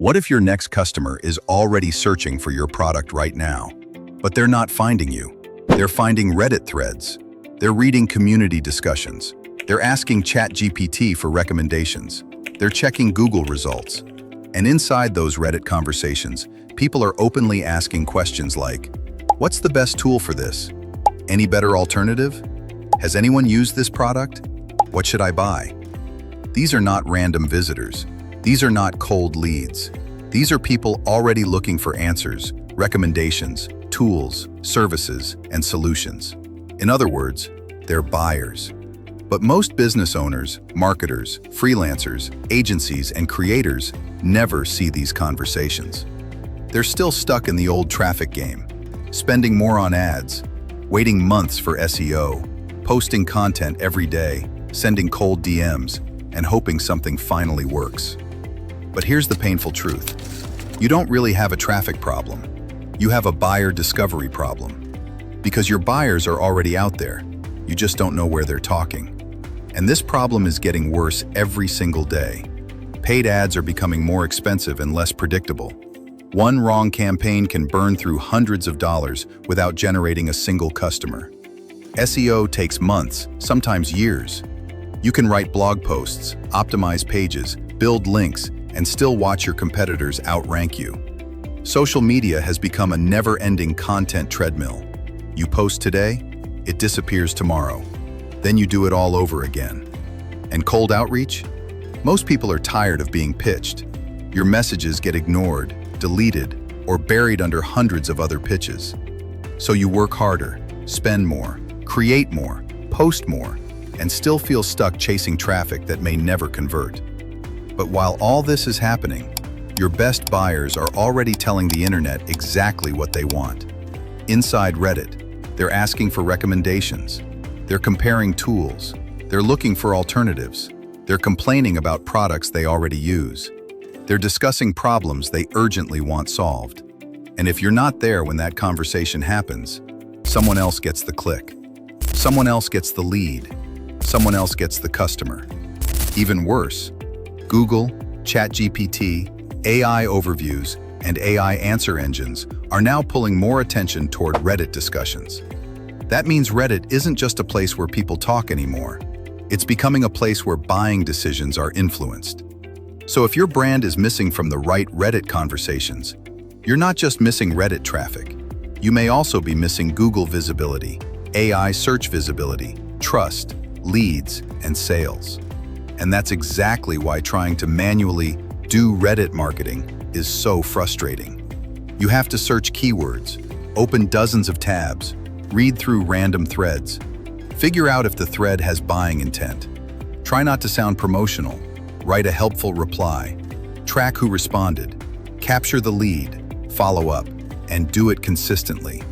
What if your next customer is already searching for your product right now, but they're not finding you? They're finding Reddit threads. They're reading community discussions. They're asking ChatGPT for recommendations. They're checking Google results. And inside those Reddit conversations, people are openly asking questions like, what's the best tool for this? Any better alternative? Has anyone used this product? What should I buy? These are not random visitors. These are not cold leads. These are people already looking for answers, recommendations, tools, services, and solutions. In other words, they're buyers. But most business owners, marketers, freelancers, agencies, and creators never see these conversations. They're still stuck in the old traffic game, spending more on ads, waiting months for SEO, posting content every day, sending cold DMs, and hoping something finally works. But here's the painful truth. You don't really have a traffic problem. You have a buyer discovery problem. Because your buyers are already out there. You just don't know where they're talking. And this problem is getting worse every single day. Paid ads are becoming more expensive and less predictable. One wrong campaign can burn through hundreds of dollars without generating a single customer. SEO takes months, sometimes years. You can write blog posts, optimize pages, build links, and still watch your competitors outrank you. Social media has become a never-ending content treadmill. You post today, it disappears tomorrow. Then you do it all over again. And cold outreach? Most people are tired of being pitched. Your messages get ignored, deleted, or buried under hundreds of other pitches. So you work harder, spend more, create more, post more, and still feel stuck chasing traffic that may never convert. But while all this is happening, your best buyers are already telling the internet exactly what they want. Inside Reddit, they're asking for recommendations. They're comparing tools. They're looking for alternatives. They're complaining about products they already use. They're discussing problems they urgently want solved. And if you're not there when that conversation happens, someone else gets the click. Someone else gets the lead. Someone else gets the customer. Even worse, Google, ChatGPT, AI overviews, and AI answer engines are now pulling more attention toward Reddit discussions. That means Reddit isn't just a place where people talk anymore. It's becoming a place where buying decisions are influenced. So if your brand is missing from the right Reddit conversations, you're not just missing Reddit traffic. You may also be missing Google visibility, AI search visibility, trust, leads, and sales. And that's exactly why trying to manually do Reddit marketing is so frustrating. You have to search keywords, open dozens of tabs, read through random threads, figure out if the thread has buying intent. Try not to sound promotional, write a helpful reply, track who responded, capture the lead, follow up, and do it consistently.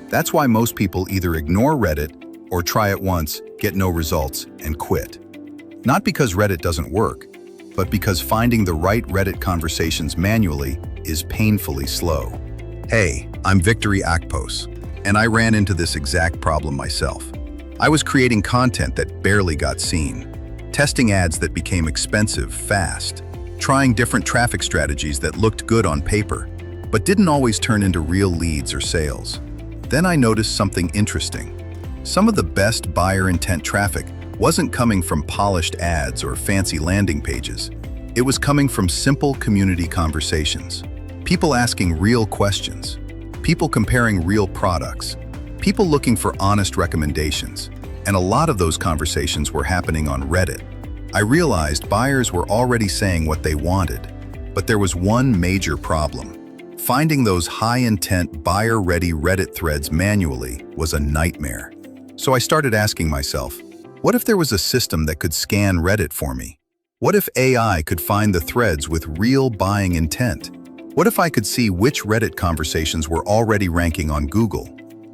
That's why most people either ignore Reddit or try it once, get no results, and quit. Not because Reddit doesn't work, but because finding the right Reddit conversations manually is painfully slow. Hey, I'm Victory Akpos, and I ran into this exact problem myself. I was creating content that barely got seen, testing ads that became expensive fast, trying different traffic strategies that looked good on paper, but didn't always turn into real leads or sales. Then I noticed something interesting. Some of the best buyer intent traffic wasn't coming from polished ads or fancy landing pages. It was coming from simple community conversations. People asking real questions. People comparing real products. People looking for honest recommendations. And a lot of those conversations were happening on Reddit. I realized buyers were already saying what they wanted, but there was one major problem. Finding those high-intent, buyer-ready Reddit threads manually was a nightmare. So I started asking myself, what if there was a system that could scan Reddit for me? What if AI could find the threads with real buying intent? What if I could see which Reddit conversations were already ranking on Google?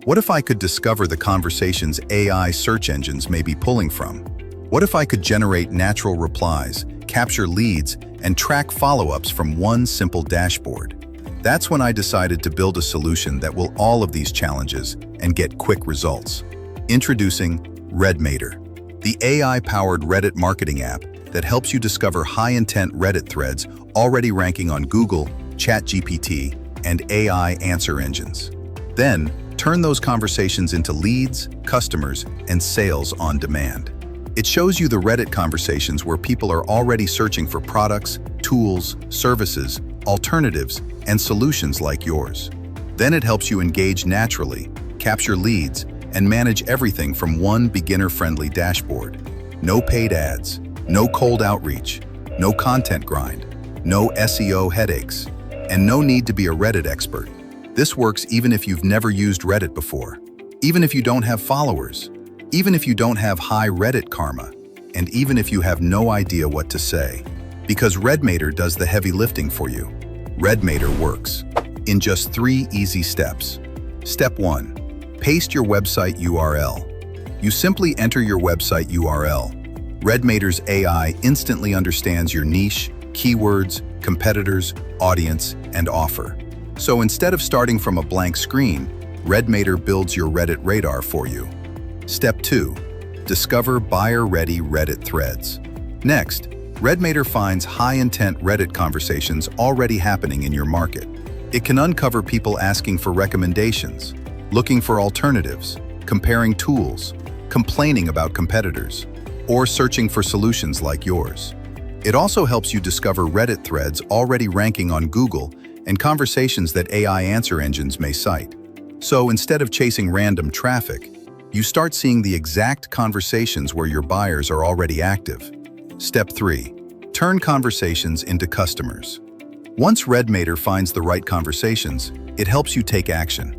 What if I could discover the conversations AI search engines may be pulling from? What if I could generate natural replies, capture leads, and track follow-ups from one simple dashboard? That's when I decided to build a solution that will all of these challenges and get quick results. Introducing Redmator, the AI-powered Reddit marketing app that helps you discover high-intent Reddit threads already ranking on Google, ChatGPT, and AI answer engines. Then, turn those conversations into leads, customers, and sales on demand. It shows you the Reddit conversations where people are already searching for products, tools, services, alternatives, and solutions like yours. Then it helps you engage naturally, capture leads, and manage everything from one beginner-friendly dashboard. No paid ads, no cold outreach, no content grind, no SEO headaches, and no need to be a Reddit expert. This works even if you've never used Reddit before, even if you don't have followers, even if you don't have high Reddit karma, and even if you have no idea what to say. Because Redmator does the heavy lifting for you. Redmator works in just 3 easy steps. Step 1. Paste your website URL. You simply enter your website URL. Redmator's AI instantly understands your niche, keywords, competitors, audience, and offer. So instead of starting from a blank screen, Redmator builds your Reddit radar for you. Step 2. Discover buyer-ready Reddit threads. Next, Redmator finds high-intent Reddit conversations already happening in your market. It can uncover people asking for recommendations, looking for alternatives, comparing tools, complaining about competitors, or searching for solutions like yours. It also helps you discover Reddit threads already ranking on Google and conversations that AI answer engines may cite. So instead of chasing random traffic, you start seeing the exact conversations where your buyers are already active. Step 3. Turn conversations into customers. Once Redmator finds the right conversations, it helps you take action.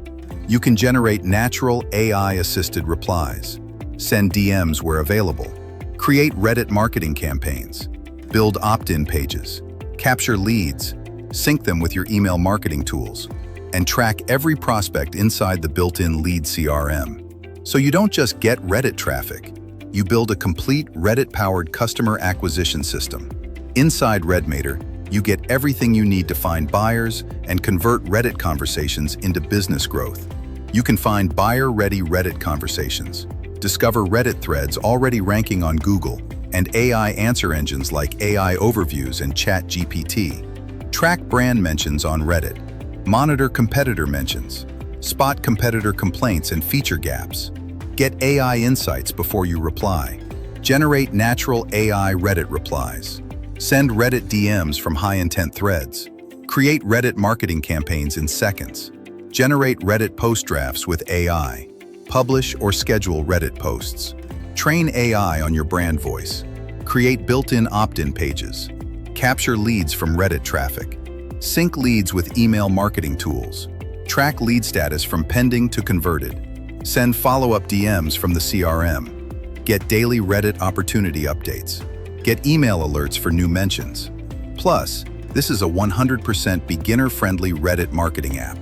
You can generate natural AI-assisted replies, send DMs where available, create Reddit marketing campaigns, build opt-in pages, capture leads, sync them with your email marketing tools, and track every prospect inside the built-in lead CRM. So you don't just get Reddit traffic, you build a complete Reddit-powered customer acquisition system. Inside Redmator, you get everything you need to find buyers and convert Reddit conversations into business growth. You can find buyer-ready Reddit conversations, discover Reddit threads already ranking on Google, and AI answer engines like AI Overviews and ChatGPT. Track brand mentions on Reddit, monitor competitor mentions, spot competitor complaints and feature gaps. Get AI insights before you reply. Generate natural AI Reddit replies. Send Reddit DMs from high-intent threads. Create Reddit marketing campaigns in seconds. Generate Reddit post drafts with AI. Publish or schedule Reddit posts. Train AI on your brand voice. Create built-in opt-in pages. Capture leads from Reddit traffic. Sync leads with email marketing tools. Track lead status from pending to converted. Send follow-up DMs from the CRM. Get daily Reddit opportunity updates. Get email alerts for new mentions. Plus, this is a 100% beginner-friendly Reddit marketing app.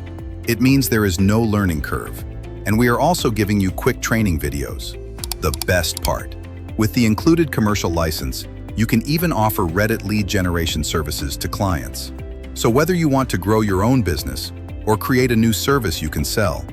It means there is no learning curve. And we are also giving you quick training videos. The best part. With the included commercial license, you can even offer Reddit lead generation services to clients. So whether you want to grow your own business or create a new service you can sell,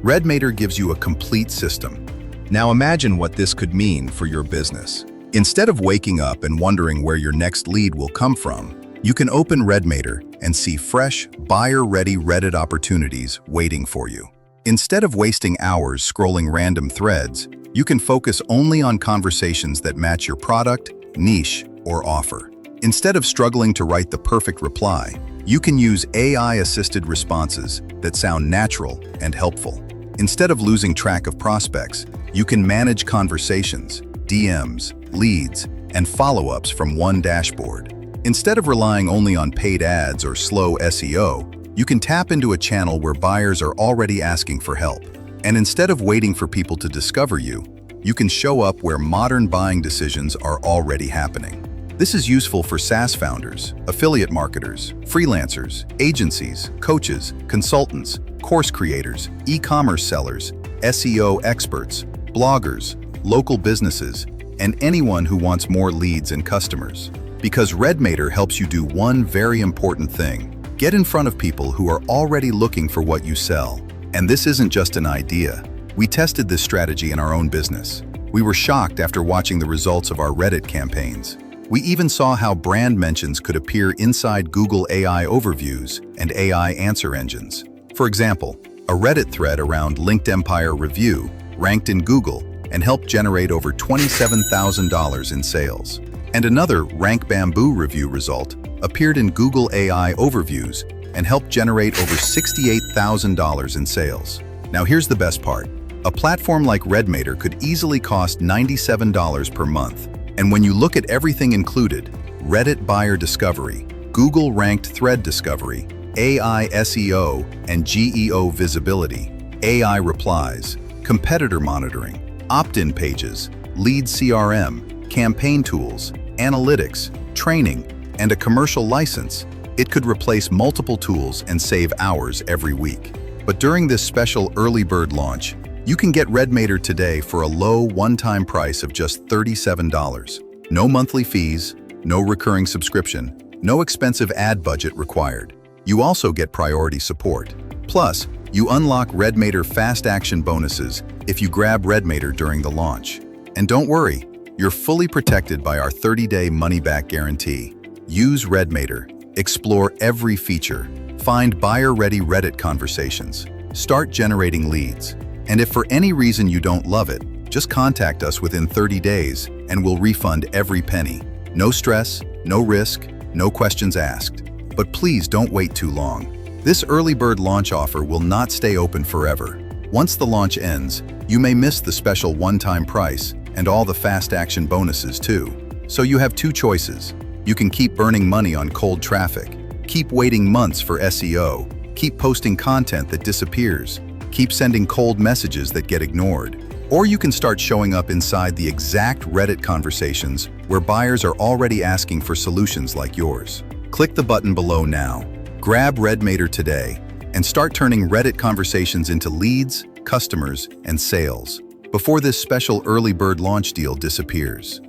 Redmator gives you a complete system. Now imagine what this could mean for your business. Instead of waking up and wondering where your next lead will come from, you can open Redmator and see fresh, buyer-ready Reddit opportunities waiting for you. Instead of wasting hours scrolling random threads, you can focus only on conversations that match your product, niche, or offer. Instead of struggling to write the perfect reply, you can use AI-assisted responses that sound natural and helpful. Instead of losing track of prospects, you can manage conversations, DMs, leads, and follow-ups from one dashboard. Instead of relying only on paid ads or slow SEO, you can tap into a channel where buyers are already asking for help. And instead of waiting for people to discover you, you can show up where modern buying decisions are already happening. This is useful for SaaS founders, affiliate marketers, freelancers, agencies, coaches, consultants, course creators, e-commerce sellers, SEO experts, bloggers, local businesses, and anyone who wants more leads and customers. Because Redmator helps you do one very important thing: get in front of people who are already looking for what you sell. And this isn't just an idea. We tested this strategy in our own business. We were shocked after watching the results of our Reddit campaigns. We even saw how brand mentions could appear inside Google AI overviews and AI answer engines. For example, a Reddit thread around Linked Empire review ranked in Google and helped generate over $27,000 in sales. And another Rank Bamboo review result appeared in Google AI overviews and helped generate over $68,000 in sales. Now here's the best part. A platform like Redmator could easily cost $97 per month. And when you look at everything included, Reddit buyer discovery, Google ranked thread discovery, AI SEO and GEO visibility, AI replies, competitor monitoring, opt-in pages, lead CRM, campaign tools, analytics, training, and a commercial license, it could replace multiple tools and save hours every week. But during this special early bird launch, you can get Redmator today for a low one-time price of just $37. No monthly fees, no recurring subscription, no expensive ad budget required. You also get priority support. Plus, you unlock Redmator fast action bonuses if you grab Redmator during the launch. And don't worry, you're fully protected by our 30-day money-back guarantee. Use Redmator, explore every feature, find buyer-ready Reddit conversations, start generating leads. And if for any reason you don't love it, just contact us within 30 days and we'll refund every penny. No stress, no risk, no questions asked. But please don't wait too long. This early bird launch offer will not stay open forever. Once the launch ends, you may miss the special one-time price and all the fast action bonuses too. So you have two choices. You can keep burning money on cold traffic, keep waiting months for SEO, keep posting content that disappears, keep sending cold messages that get ignored. Or you can start showing up inside the exact Reddit conversations where buyers are already asking for solutions like yours. Click the button below now, grab Redmator today, and start turning Reddit conversations into leads, customers, and sales before this special early bird launch deal disappears.